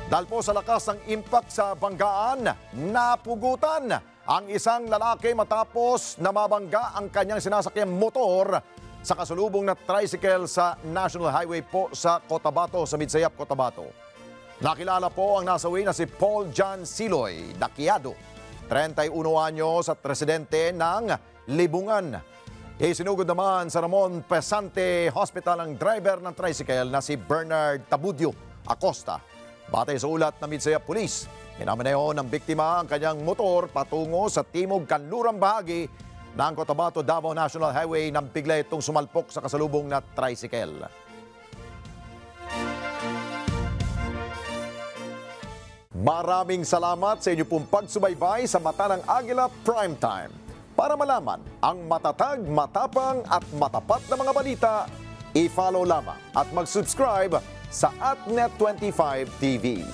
Dahil po sa lakas ng impact sa banggaan, napugutan ang isang lalaki matapos na mabangga ang kanyang sinasakyang motor sa kasalubong na tricycle sa National Highway po sa Cotabato, sa Midsayap, Cotabato. Nakilala po ang nasawi na si Paul John Siloy Daquiado, 31 anyos at residente ng Libungan. Isinugod naman sa Ramon Pesante Hospital ang driver ng tricycle na si Bernard Tabudio Acosta. Batay sa ulat ng Midsayap Police, minamaneho ng biktima ang kanyang motor patungo sa timog kanlurang bahagi ng Cotabato Davao National Highway nang bigla itong sumalpok sa kasalubong na tricycle. Maraming salamat sa inyo pong pagsubaybay sa Mata ng Agila Primetime. Para malaman ang matatag, matapang at matapat na mga balita, i-follow lamang at mag-subscribe sa @Net25 TV.